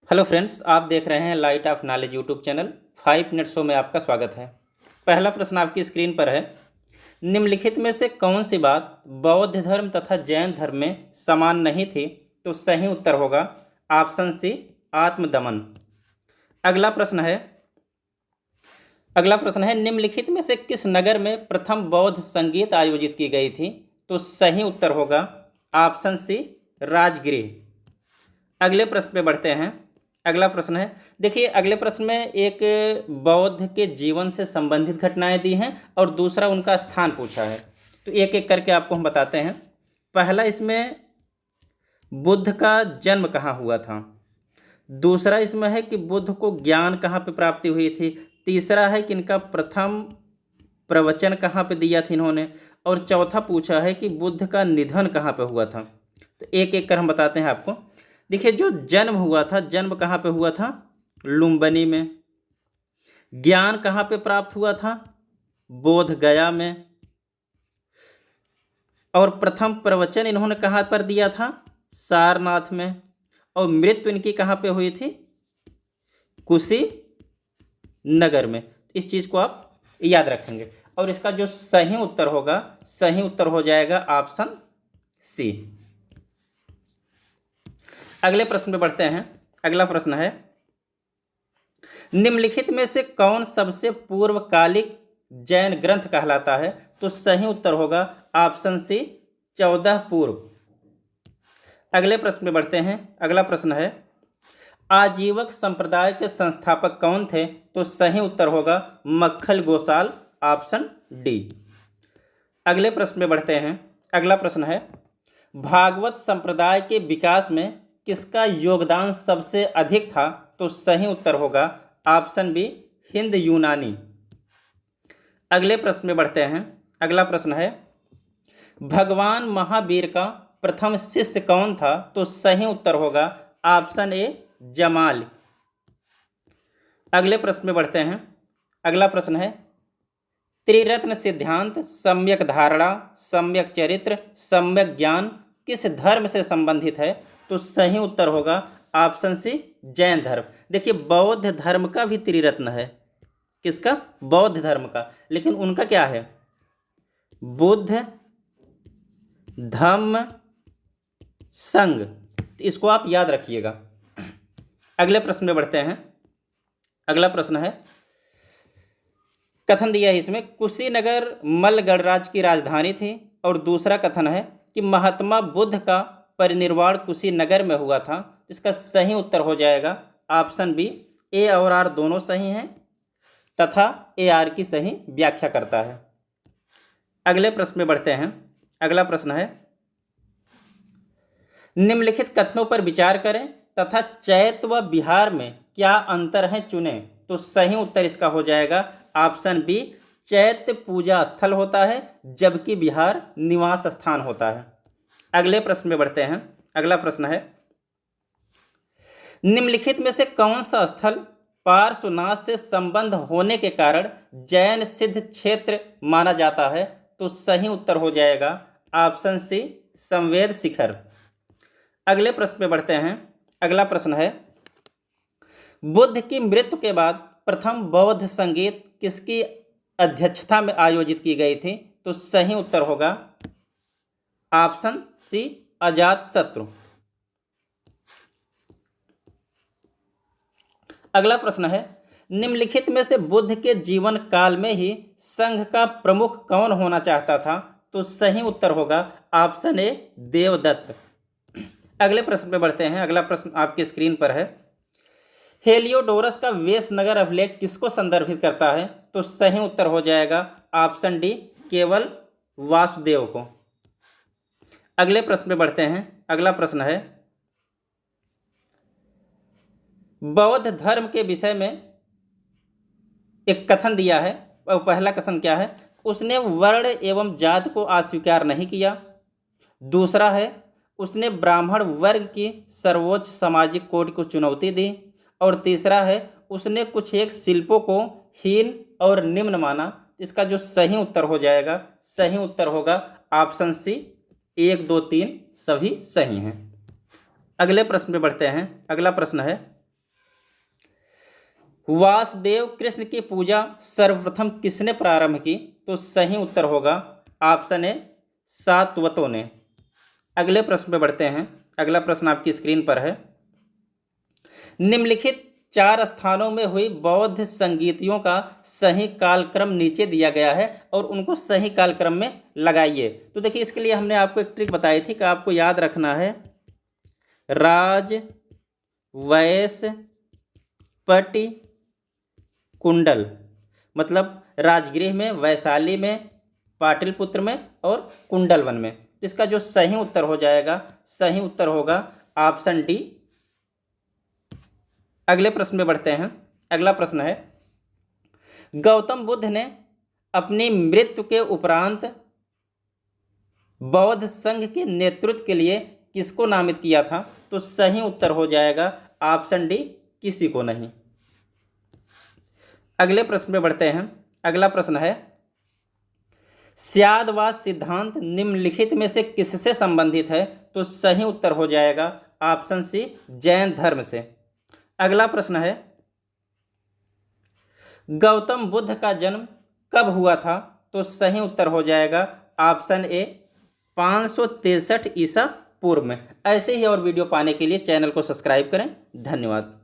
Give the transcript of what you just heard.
Hello friends, आप देख रहे हैं light of knowledge YouTube channel. 5 minute show में आपका स्वागत है। पहला प्रश्न आपकी स्क्रीन पर है। निम्नलिखित में से कौन सी बात बौद्ध धर्म तथा जैन धर्म में समान नहीं थी? तो सही उत्तर होगा ऑप्शन सी, आत्मदमन। अगला प्रश्न है निम्नलिखित में से किस नगर में प्रथम बौद्ध संगीत आयोजित की गई थी? तो सही उत्तर होगा ऑप्शन सी, राजगृह। अगले प्रश्न पे बढ़ते हैं। अगला प्रश्न है, देखिए अगले प्रश्न में एक बौद्ध के जीवन से संबंधित घटनाएं दी हैं और दूसरा उनका स्थान पूछा है। तो एक एक करके आपको हम बताते हैं। पहला इसमें बुद्ध का जन्म कहाँ हुआ था। दूसरा इसमें है कि बुद्ध को ज्ञान कहाँ पे प्राप्ति हुई थी। तीसरा है कि इनका प्रथम प्रवचन कहाँ पे दिया था इन्होंने। और चौथा पूछा है कि बुद्ध का निधन कहाँ पे हुआ था। तो एक एक कर हम बताते हैं आपको। देखिए जो जन्म हुआ था, जन्म कहाँ पे हुआ था? लुम्बिनी में। ज्ञान कहाँ पे प्राप्त हुआ था? बोध गया में। और प्रथम प्रवचन इन्होंने कहाँ पर दिया था? सारनाथ में। और मृत्यु इनकी कहाँ पे हुई थी? कुशीनगर में। इस चीज़ को आप याद रखेंगे। और इसका जो सही उत्तर होगा, सही उत्तर हो जाएगा ऑप्शन सी। अगले प्रश्न पे बढ़ते हैं। अगला प्रश्न है, निम्नलिखित में से कौन सबसे पूर्वकालिक जैन ग्रंथ कहलाता है? तो सही उत्तर होगा ऑप्शन सी, 14 पूर्व। अगले प्रश्न पे बढ़ते हैं। अगला प्रश्न है, आजीवक संप्रदाय के संस्थापक कौन थे? तो सही उत्तर होगा मक्खल गोसाल, ऑप्शन डी। अगले प्रश्न पे बढ़ते हैं। अगला प्रश्न है, भागवत संप्रदाय के विकास में किसका योगदान सबसे अधिक था? तो सही उत्तर होगा ऑप्शन बी, हिंद यूनानी। अगले प्रश्न में बढ़ते हैं। अगला प्रश्न है, भगवान महावीर का प्रथम शिष्य कौन था? तो सही उत्तर होगा ऑप्शन ए, जमाल। अगले प्रश्न में बढ़ते हैं। अगला प्रश्न है, त्रिरत्न सिद्धांत, सम्यक धारणा, सम्यक चरित्र, सम्यक ज्ञान किस धर्म से संबंधित है? तो सही उत्तर होगा ऑप्शन सी, जैन धर्म। देखिए बौद्ध धर्म का भी त्रिरत्न है। किसका? बौद्ध धर्म का। लेकिन उनका क्या है? बुद्ध, धम्म, संघ। इसको आप याद रखिएगा। अगले प्रश्न में बढ़ते हैं। अगला प्रश्न है, कथन दिया है इसमें, कुशीनगर मल्ल गणराज की राजधानी थी। और दूसरा कथन है कि महात्मा बुद्ध का परिनिर्वाण कुशीनगर में हुआ था। इसका सही उत्तर हो जाएगा ऑप्शन बी। ए और आर दोनों सही हैं तथा ए आर की सही व्याख्या करता है। अगले प्रश्न में बढ़ते हैं। अगला प्रश्न है, निम्नलिखित कथनों पर विचार करें तथा चैत्य व बिहार में क्या अंतर है चुनें। तो सही उत्तर इसका हो जाएगा ऑप्शन बी, चैत्य पूजा स्थल होता है जबकि बिहार निवास स्थान होता है। अगले प्रश्न में बढ़ते हैं। अगला प्रश्न है, निम्नलिखित में से कौन सा स्थल पार्श्वनाथ से संबंध होने के कारण जैन सिद्ध क्षेत्र माना जाता है? तो सही उत्तर हो जाएगा ऑप्शन सी, संवेद शिखर। अगले प्रश्न पे बढ़ते हैं। अगला प्रश्न है, बुद्ध की मृत्यु के बाद प्रथम बौद्ध संगीत किसकी अध्यक्षता में आयोजित की गई थी? तो सही उत्तर होगा ऑप्शन सी, अजातशत्रु। अगला प्रश्न है, निम्नलिखित में से बुद्ध के जीवन काल में ही संघ का प्रमुख कौन होना चाहता था? तो सही उत्तर होगा ऑप्शन ए, देवदत्त। अगले प्रश्न पे बढ़ते हैं। अगला प्रश्न आपकी स्क्रीन पर है, हेलियोडोरस का वेश नगर अभिलेख किसको संदर्भित करता है? तो सही उत्तर हो जाएगा ऑप्शन डी, केवल वासुदेव को। अगले प्रश्न पे बढ़ते हैं। अगला प्रश्न है, बौद्ध धर्म के विषय में एक कथन दिया है। और पहला कथन क्या है? उसने वर्ण एवं जाति को अस्वीकार नहीं किया। दूसरा है, उसने ब्राह्मण वर्ग की सर्वोच्च सामाजिक कोटि को चुनौती दी। और तीसरा है, उसने कुछ एक शिल्पों को हीन और निम्न माना। इसका जो सही उत्तर हो जाएगा, सही उत्तर होगा ऑप्शन सी, 1, 2, 3 सभी सही हैं। अगले प्रश्न पे बढ़ते हैं। अगला प्रश्न है, वासुदेव कृष्ण की पूजा सर्वप्रथम किसने प्रारंभ की? तो सही उत्तर होगा ऑप्शन ए सातवतों ने। अगले प्रश्न पे बढ़ते हैं। अगला प्रश्न आपकी स्क्रीन पर है। निम्नलिखित 4 स्थानों में हुई बौद्ध संगीतियों का सही कालक्रम नीचे दिया गया है और उनको सही कालक्रम में लगाइए। तो देखिए, इसके लिए हमने आपको एक ट्रिक बताई थी कि आपको याद रखना है राज, वैश्य, पटि, कुंडल। मतलब राजगृह में, वैशाली में, पाटलिपुत्र में और कुंडलवन में। इसका जो सही उत्तर हो जाएगा, सही उत्तर होगा ऑप्शन डी। अगले प्रश्न में बढ़ते हैं। अगला प्रश्न है, गौतम बुद्ध ने अपनी मृत्यु के उपरांत बौद्ध संघ के नेतृत्व के लिए किसको नामित किया था? तो सही उत्तर हो जाएगा ऑप्शन डी, किसी को नहीं। अगले प्रश्न में बढ़ते हैं। अगला प्रश्न है, स्यादवाद सिद्धांत निम्नलिखित में से किससे संबंधित है? तो सही उत्तर हो जाएगा ऑप्शन सी, जैन धर्म से। अगला प्रश्न है, गौतम बुद्ध का जन्म कब हुआ था? तो सही उत्तर हो जाएगा ऑप्शन ए, 563 ईसा पूर्व में। ऐसे ही और वीडियो पाने के लिए चैनल को सब्सक्राइब करें। धन्यवाद।